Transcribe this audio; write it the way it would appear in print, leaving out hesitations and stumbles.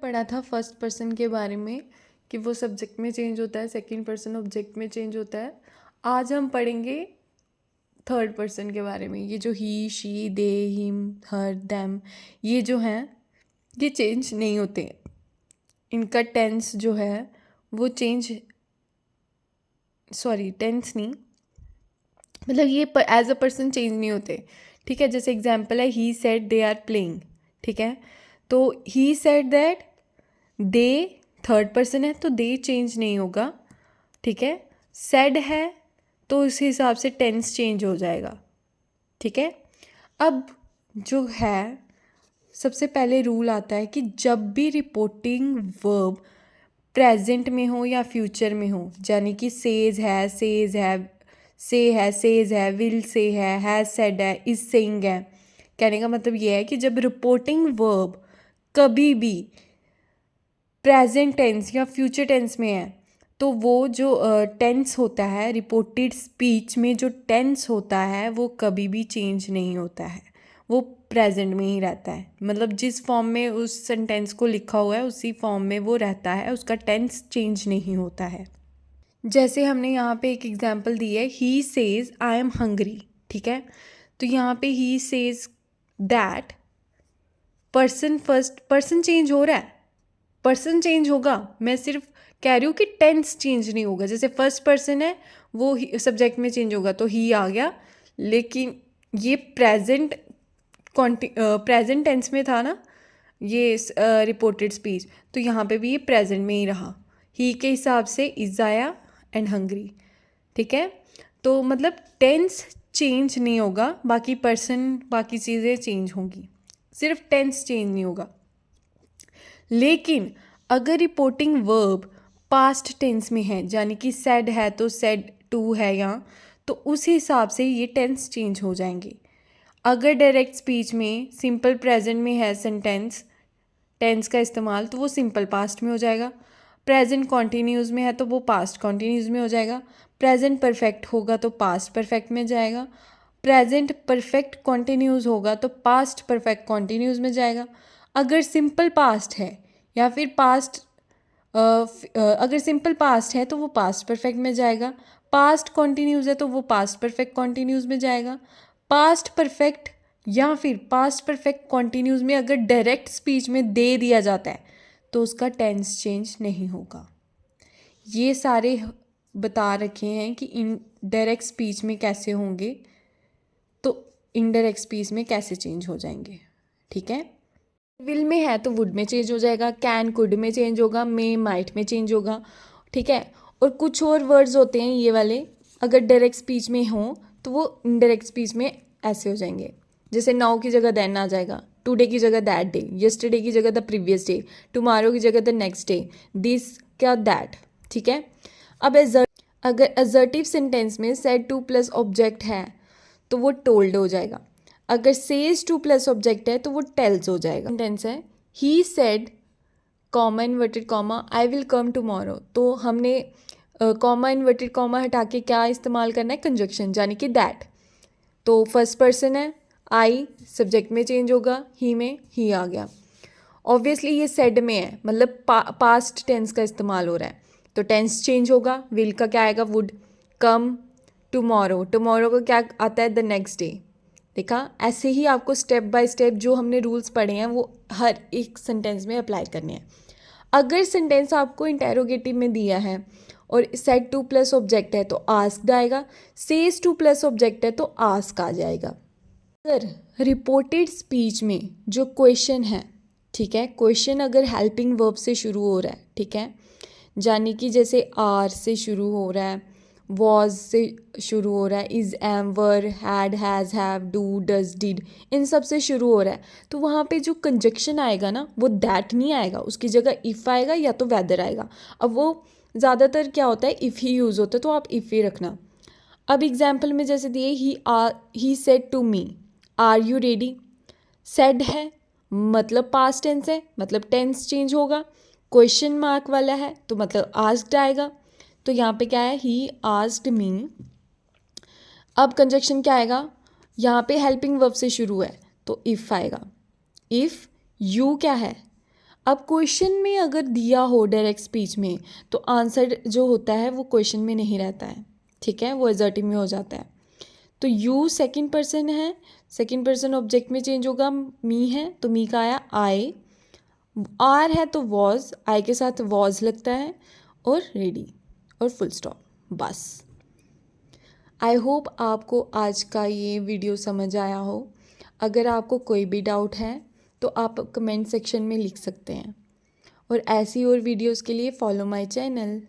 पढ़ा था first person के बारे में कि वो सब्जेक्ट में चेंज होता है, सेकंड पर्सन ऑब्जेक्ट में चेंज होता है। आज हम पढ़ेंगे थर्ड पर्सन के बारे में। ये जो he, she, they, him, her, them, ये जो हैं ये चेंज नहीं होते। इनका टेंस जो है वो टेंस नहीं, मतलब ये एज अ पर्सन चेंज नहीं होते। ठीक है, जैसे एग्जाम्पल है he said they are playing. ठीक है, तो he said that, they third person है तो दे चेंज नहीं होगा। ठीक है, सेड है तो उस हिसाब से टेंस चेंज हो जाएगा। ठीक है, अब जो है सबसे पहले रूल आता है कि जब भी रिपोर्टिंग वर्ब प्रेजेंट में हो या फ्यूचर में हो, यानी कि सेज है, सेज है, विल से है, हैज सेड है, इज सेइंग है। कहने का मतलब ये है कि जब रिपोर्टिंग वर्ब कभी भी प्रेजेंट टेंस या फ्यूचर टेंस में है तो वो जो टेंस होता है, रिपोर्टेड स्पीच में जो टेंस होता है वो कभी भी चेंज नहीं होता है, वो प्रेजेंट में ही रहता है। मतलब जिस फॉर्म में उस सेंटेंस को लिखा हुआ है उसी फॉर्म में वो रहता है, उसका टेंस चेंज नहीं होता है। जैसे हमने यहाँ पे एक एग्जांपल दी है, he says I am hungry. ठीक है, तो यहाँ पे he says that, person first person change हो रहा है, पर्सन चेंज होगा, मैं सिर्फ कह रही हूँ कि टेंस चेंज नहीं होगा। जैसे फर्स्ट पर्सन है वो सब्जेक्ट में चेंज होगा तो ही आ गया, लेकिन ये प्रेजेंट टेंस में था ना ये रिपोर्टेड स्पीच, तो यहाँ पे भी ये प्रेजेंट में ही रहा। ही के हिसाब से इज आया एंड हंग्री। ठीक है, तो मतलब टेंस चेंज नहीं होगा, बाकी पर्सन बाकी चीज़ें चेंज होंगी, सिर्फ टेंस चेंज नहीं होगा। लेकिन अगर रिपोर्टिंग वर्ब पास्ट टेंस में है, यानी कि सेड है तो सेड टू है यहाँ, तो उस हिसाब से ये टेंस चेंज हो जाएंगे। अगर डायरेक्ट स्पीच में सिंपल प्रेजेंट में है सेंटेंस टेंस का इस्तेमाल तो वो सिंपल पास्ट में हो जाएगा। प्रेजेंट कॉन्टीन्यूज़ में है तो वो पास्ट कॉन्टीन्यूज़ में हो जाएगा। प्रेजेंट परफेक्ट होगा तो पास्ट परफेक्ट में जाएगा। प्रेजेंट परफेक्ट कॉन्टीन्यूज़ होगा तो पास्ट परफेक्ट कॉन्टीन्यूज़ में जाएगा। अगर सिंपल पास्ट है या फिर अगर सिंपल पास्ट है तो वो पास्ट परफेक्ट में जाएगा। पास्ट कॉन्टीन्यूज़ है तो वो पास्ट परफेक्ट कॉन्टीन्यूज़ में जाएगा। पास्ट परफेक्ट या फिर पास्ट परफेक्ट कॉन्टीन्यूज़ में अगर डायरेक्ट स्पीच में दे दिया जाता है तो उसका टेंस चेंज नहीं होगा। ये सारे बता रखे हैं कि इनडायरेक्ट स्पीच में कैसे होंगे, तो इनडायरेक्ट स्पीच में कैसे चेंज हो जाएंगे। ठीक है, विल में है तो वुड में चेंज हो जाएगा, कैन कुड में चेंज होगा, मे माइट में चेंज होगा। ठीक है, और कुछ और वर्ड्स होते हैं ये वाले, अगर डायरेक्ट स्पीच में हो तो वो इनडायरेक्ट स्पीच में ऐसे हो जाएंगे। जैसे नाउ की जगह देन आ जाएगा, टुडे की जगह दैट डे, यस्टरडे की जगह द प्रीवियस डे, टुमारो की जगह द नेक्स्ट डे, दिस क्या दैट। ठीक है, अब अगर असर्टिव सेंटेंस में सेड टू प्लस ऑब्जेक्ट है तो वो टोल्ड हो जाएगा। अगर सेज टू प्लस ऑब्जेक्ट है तो वो टेल्स हो जाएगा। सेंटेंस है he said comma inverted comma I will come tomorrow, तो हमने कॉमा इन्वर्टेड कॉमा हटा के क्या इस्तेमाल करना है, कंजक्शन, यानी कि दैट। तो फर्स्ट पर्सन है, आई सब्जेक्ट में चेंज होगा, ही में ही आ गया। ऑब्वियसली ये सेड में है, मतलब पास्ट टेंस का इस्तेमाल हो रहा है तो टेंस चेंज होगा। विल का क्या आएगा, वुड। कम टुमारो, टुमारो का क्या आता है, द नेक्स्ट डे। देखा, ऐसे ही आपको स्टेप बाय स्टेप जो हमने रूल्स पढ़े हैं वो हर एक सेंटेंस में अप्लाई करने हैं। अगर सेंटेंस आपको इंटेरोगेटिव में दिया है और सेड टू प्लस ऑब्जेक्ट है तो आस्क्ड आएगा, सेज टू प्लस ऑब्जेक्ट है तो आस्क आ जाएगा। अगर रिपोर्टेड स्पीच में जो क्वेश्चन है, ठीक है, क्वेश्चन अगर हेल्पिंग वर्ब से शुरू हो रहा है, ठीक है, यानी कि जैसे आर से शुरू हो रहा है, वॉज से शुरू हो रहा है, is, am, were, had, has, have, do, does, did, इन सब से शुरू हो रहा है, तो वहाँ पे जो कंजक्शन आएगा ना वो दैट नहीं आएगा, उसकी जगह इफ़ आएगा या तो वेदर आएगा। अब वो ज़्यादातर क्या होता है, इफ़ ही यूज़ होता है तो आप इफ़ ही रखना। अब एग्जाम्पल में जैसे दिए he said to me are you ready. Said है मतलब पास्ट टेंस है, मतलब टेंस चेंज होगा। क्वेश्चन मार्क वाला है तो मतलब आस्क्ड आएगा, तो यहाँ पे क्या है, ही आस्क्ड मी। अब कंजक्शन क्या आएगा, यहाँ पे हेल्पिंग वर्ब से शुरू है तो इफ़ आएगा। इफ़ यू क्या है, अब क्वेश्चन में अगर दिया हो डायरेक्ट स्पीच में तो आंसर जो होता है वो क्वेश्चन में नहीं रहता है, ठीक है, वो एजर्टिव में हो जाता है। तो यू सेकंड पर्सन है, सेकंड पर्सन ऑब्जेक्ट में चेंज होगा, मी है तो मी का आया आई, आर है तो वॉज, आई के साथ वॉज लगता है, और रेडी और फुल स्टॉप, बस। आई होप आपको आज का ये वीडियो समझ आया हो। अगर आपको कोई भी डाउट है तो आप कमेंट सेक्शन में लिख सकते हैं, और ऐसी और वीडियोस के लिए फॉलो माय चैनल।